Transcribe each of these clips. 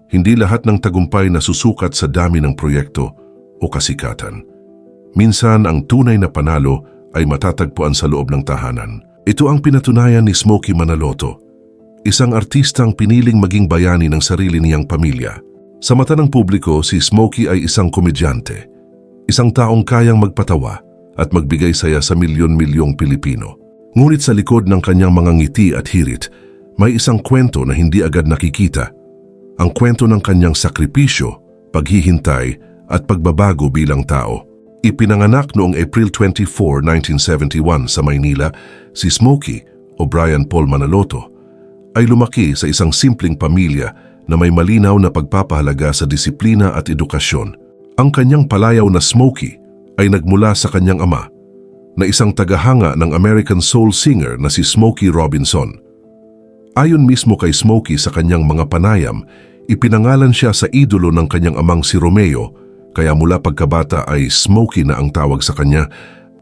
Hindi lahat ng tagumpay na susukat sa dami ng proyekto o kasikatan. Minsan ang tunay na panalo ay matatagpuan sa loob ng tahanan. Ito ang pinatunayan ni Smokey Manaloto, isang artistang piniling maging bayani ng sarili niyang pamilya. Sa mata ng publiko, si Smokey ay isang komedyante, isang taong kayang magpatawa at magbigay saya sa milyon-milyong Pilipino. Ngunit sa likod ng kanyang mga ngiti at hirit, may isang kwento na hindi agad nakikita. Ang kwento ng kanyang sakripisyo, paghihintay at pagbabago bilang tao. Ipinanganak noong April 24, 1971 sa Maynila, si Smokey o Brian Paul Manaloto ay lumaki sa isang simpleng pamilya na may malinaw na pagpapahalaga sa disiplina at edukasyon. Ang kanyang palayaw na Smokey ay nagmula sa kanyang ama, na isang tagahanga ng American soul singer na si Smokey Robinson. Ayon mismo kay Smokey sa kanyang mga panayam, ipinangalan siya sa idolo ng kanyang amang si Romeo, kaya mula pagkabata ay Smokey na ang tawag sa kanya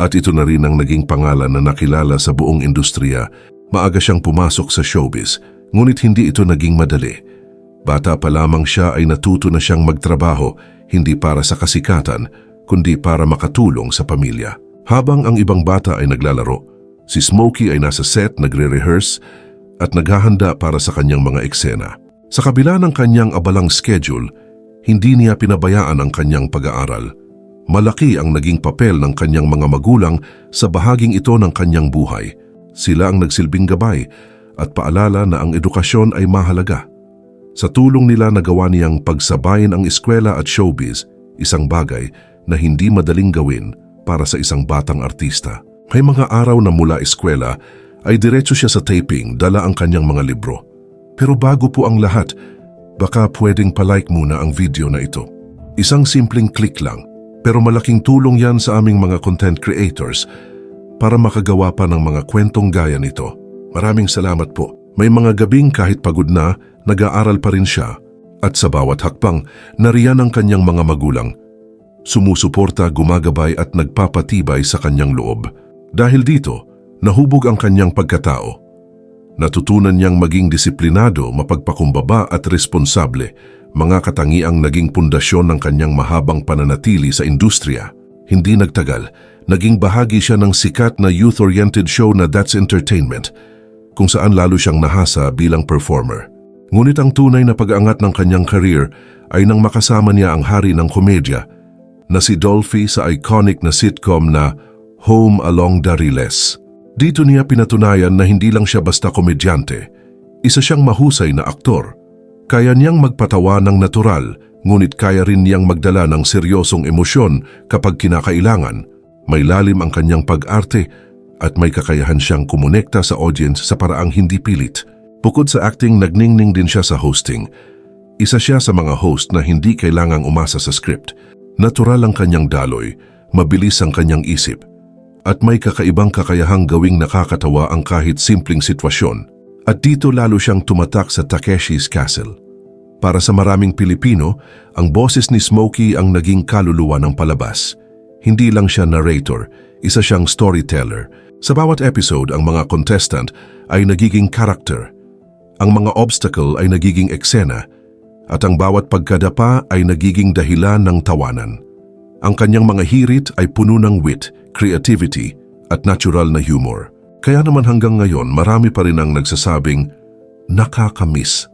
at ito na rin ang naging pangalan na nakilala sa buong industriya. Maaga siyang pumasok sa showbiz, ngunit hindi ito naging madali. Bata pa lamang siya ay natuto na siyang magtrabaho, hindi para sa kasikatan, kundi para makatulong sa pamilya. Habang ang ibang bata ay naglalaro, si Smokey ay nasa set, nagre-rehearse at naghahanda para sa kanyang mga eksena. Sa kabila ng kanyang abalang schedule, hindi niya pinabayaan ang kanyang pag-aaral. Malaki ang naging papel ng kanyang mga magulang sa bahaging ito ng kanyang buhay. Sila ang nagsilbing gabay at paalala na ang edukasyon ay mahalaga. Sa tulong nila nagawa niyang pagsabayin ang eskwela at showbiz, isang bagay na hindi madaling gawin para sa isang batang artista. May mga araw na mula eskwela ay diretso siya sa taping, dala ang kanyang mga libro. Pero bago po ang lahat, baka pwedeng palike muna ang video na ito. Isang simpleng click lang, pero malaking tulong yan sa aming mga content creators para makagawa pa ng mga kwentong gaya nito. Maraming salamat po. May mga gabing kahit pagod na, nag-aaral pa rin siya. At sa bawat hakbang, nariyan ang kanyang mga magulang. Sumusuporta, gumagabay at nagpapatibay sa kanyang loob. Dahil dito, nahubog ang kanyang pagkatao. Natutunan niyang maging disiplinado, mapagpakumbaba at responsable, mga katangiang naging pundasyon ng kanyang mahabang pananatili sa industriya. Hindi nagtagal, naging bahagi siya ng sikat na youth-oriented show na That's Entertainment, kung saan lalo siyang nahasa bilang performer. Ngunit ang tunay na pag-angat ng kanyang career ay nang makasama niya ang hari ng komedya na si Dolphy sa iconic na sitcom na Home Along the Riles. Dito niya pinatunayan na hindi lang siya basta komedyante, isa siyang mahusay na aktor. Kaya niyang magpatawa ng natural, ngunit kaya rin niyang magdala ng seryosong emosyon kapag kinakailangan. May lalim ang kanyang pag-arte at may kakayahan siyang kumonekta sa audience sa paraang hindi pilit. Bukod sa acting, nagningning din siya sa hosting. Isa siya sa mga host na hindi kailangang umasa sa script. Natural ang kanyang daloy, mabilis ang kanyang isip, at may kakaibang kakayahang gawing nakakatawa ang kahit simpleng sitwasyon. At dito lalo siyang tumatak sa Takeshi's Castle. Para sa maraming Pilipino, ang boses ni Smokey ang naging kaluluwa ng palabas. Hindi lang siya narrator, isa siyang storyteller. Sa bawat episode, ang mga contestant ay nagiging character. Ang mga obstacle ay nagiging eksena, at ang bawat pagkadapa ay nagiging dahilan ng tawanan. Ang kanyang mga hirit ay puno ng wit, creativity, at natural na humor. Kaya naman hanggang ngayon, marami pa rin ang nagsasabing, nakakamiss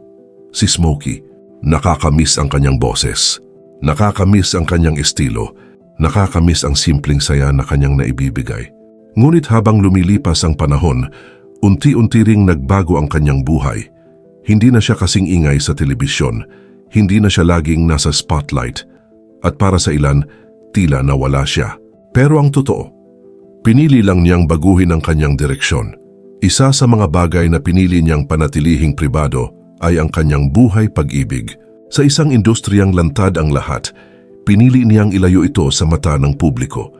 si Smokey. Nakakamiss ang kanyang boses. Nakakamiss ang kanyang estilo. Nakakamiss ang simpleng saya na kanyang naibibigay. Ngunit habang lumilipas ang panahon, unti-unti ring nagbago ang kanyang buhay. Hindi na siya kasing ingay sa telebisyon. Hindi na siya laging nasa spotlight. At para sa ilan, tila nawala siya. Pero ang totoo, pinili lang niyang baguhin ang kanyang direksyon. Isa sa mga bagay na pinili niyang panatilihing pribado ay ang kanyang buhay pag-ibig. Sa isang industriyang lantad ang lahat, pinili niyang ilayo ito sa mata ng publiko.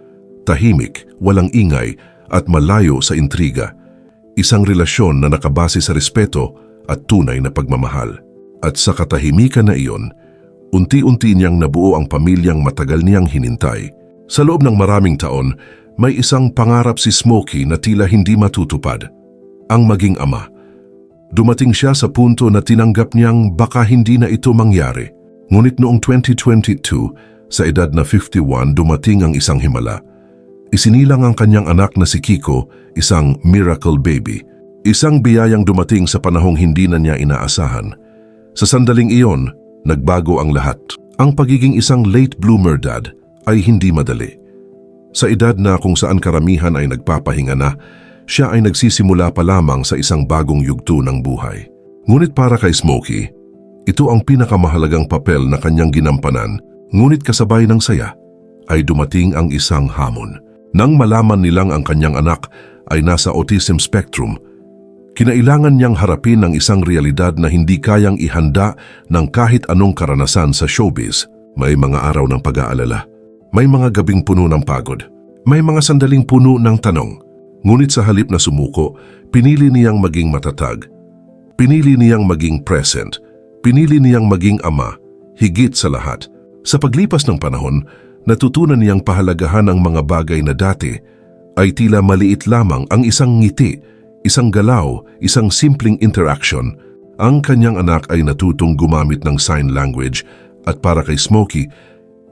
Tahimik, walang ingay at malayo sa intriga. Isang relasyon na nakabase sa respeto at tunay na pagmamahal. At sa katahimikan na iyon, unti-unti niyang nabuo ang pamilyang matagal niyang hinintay. Sa loob ng maraming taon, may isang pangarap si Smokey na tila hindi matutupad. Ang maging ama. Dumating siya sa punto na tinanggap niyang baka hindi na ito mangyari. Ngunit noong 2022, sa edad na 51, dumating ang isang himala. Isinilang ang kanyang anak na si Kiko, isang miracle baby. Isang biyayang dumating sa panahong hindi na niya inaasahan. Sa sandaling iyon, nagbago ang lahat. Ang pagiging isang late bloomer dad ay hindi madali. Sa edad na kung saan karamihan ay nagpapahinga na, siya ay nagsisimula pa lamang sa isang bagong yugto ng buhay. Ngunit para kay Smokey, ito ang pinakamahalagang papel na kanyang ginampanan, ngunit kasabay ng saya ay dumating ang isang hamon. Nang malaman nilang ang kanyang anak ay nasa autism spectrum, kinailangan niyang harapin ang isang realidad na hindi kayang ihanda ng kahit anong karanasan sa showbiz. May mga araw ng pag-aalala, may mga gabing puno ng pagod, may mga sandaling puno ng tanong. Ngunit sa halip na sumuko, pinili niyang maging matatag. Pinili niyang maging present. Pinili niyang maging ama, higit sa lahat. Sa paglipas ng panahon, natutunan niyang pahalagahan ang mga bagay na dati ay tila maliit lamang, ang isang ngiti, isang galaw, isang simpleng interaction. Ang kanyang anak ay natutong gumamit ng sign language at para kay Smokey,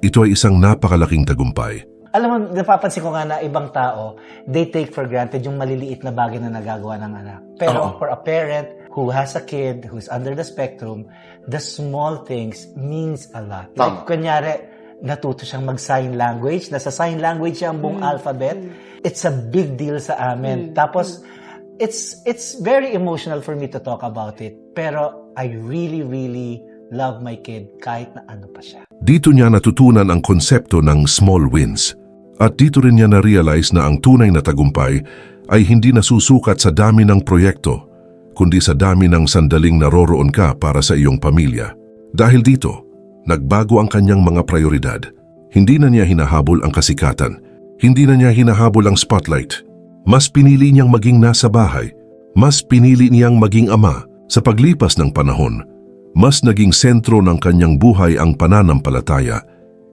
ito ay isang napakalaking tagumpay. Alam mo, napapansin ko nga na ibang tao, they take for granted yung maliliit na bagay na nagagawa ng anak. Pero for a parent who has a kid who's under the spectrum, the small things means a lot. Like, kunyari, natuto siyang mag-sign language. Nasa sign language siya ang buong alphabet. It's a big deal sa amin. Tapos, it's very emotional for me to talk about it. Pero I really love my kid kahit na ano pa siya. Dito niya natutunan ang konsepto ng small wins. At dito rin niya na-realize na ang tunay na tagumpay ay hindi nasusukat sa dami ng proyekto, kundi sa dami ng sandaling naroroon ka para sa iyong pamilya. Dahil dito, nagbago ang kanyang mga prioridad. Hindi na niya hinahabol ang kasikatan. Hindi na niya hinahabol ang spotlight. Mas pinili niyang maging nasa bahay. Mas pinili niyang maging ama. Sa paglipas ng panahon, mas naging sentro ng kanyang buhay ang pananampalataya,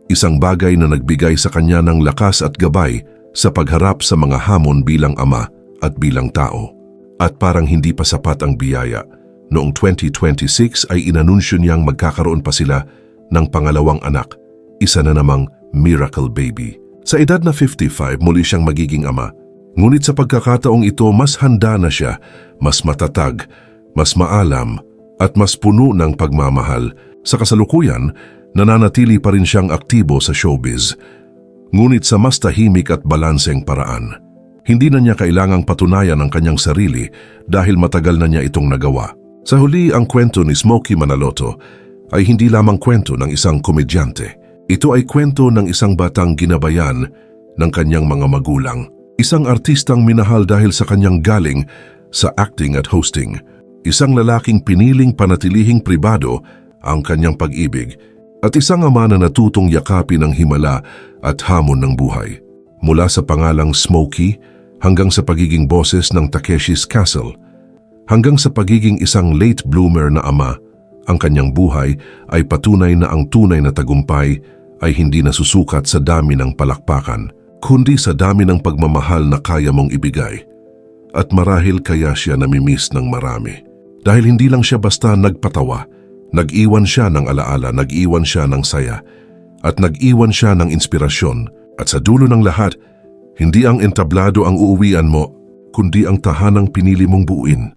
isang bagay na nagbigay sa kanya ng lakas at gabay sa pagharap sa mga hamon bilang ama at bilang tao. At parang hindi pa sapat ang biyaya, noong 2026 ay inanunsyo niyang magkakaroon pa sila ng pangalawang anak, isa na namang miracle baby. Sa edad na 55, muli siyang magiging ama. Ngunit sa pagkakataong ito, mas handa na siya, mas matatag, mas maalam, at mas puno ng pagmamahal. Sa kasalukuyan, nananatili pa rin siyang aktibo sa showbiz. Ngunit sa mas tahimik at balanseng paraan. Hindi na niya kailangang patunayan ang kanyang sarili dahil matagal na niya itong nagawa. Sa huli, ang kwento ni Smokey Manaloto ay hindi lamang kwento ng isang komedyante. Ito ay kwento ng isang batang ginabayan ng kanyang mga magulang. Isang artistang minahal dahil sa kanyang galing sa acting at hosting. Isang lalaking piniling panatilihing pribado ang kanyang pag-ibig at isang ama na natutong yakapin ang himala at hamon ng buhay. Mula sa pangalang Smokey hanggang sa pagiging boses ng Takeshi's Castle, hanggang sa pagiging isang late bloomer na ama, ang kanyang buhay ay patunay na ang tunay na tagumpay ay hindi nasusukat sa dami ng palakpakan, kundi sa dami ng pagmamahal na kaya mong ibigay. At marahil kaya siya namimiss ng marami. Dahil hindi lang siya basta nagpatawa, nag-iwan siya ng alaala, nag-iwan siya ng saya, at nag-iwan siya ng inspirasyon. At sa dulo ng lahat, hindi ang entablado ang uuwian mo, kundi ang tahanang pinili mong buuin.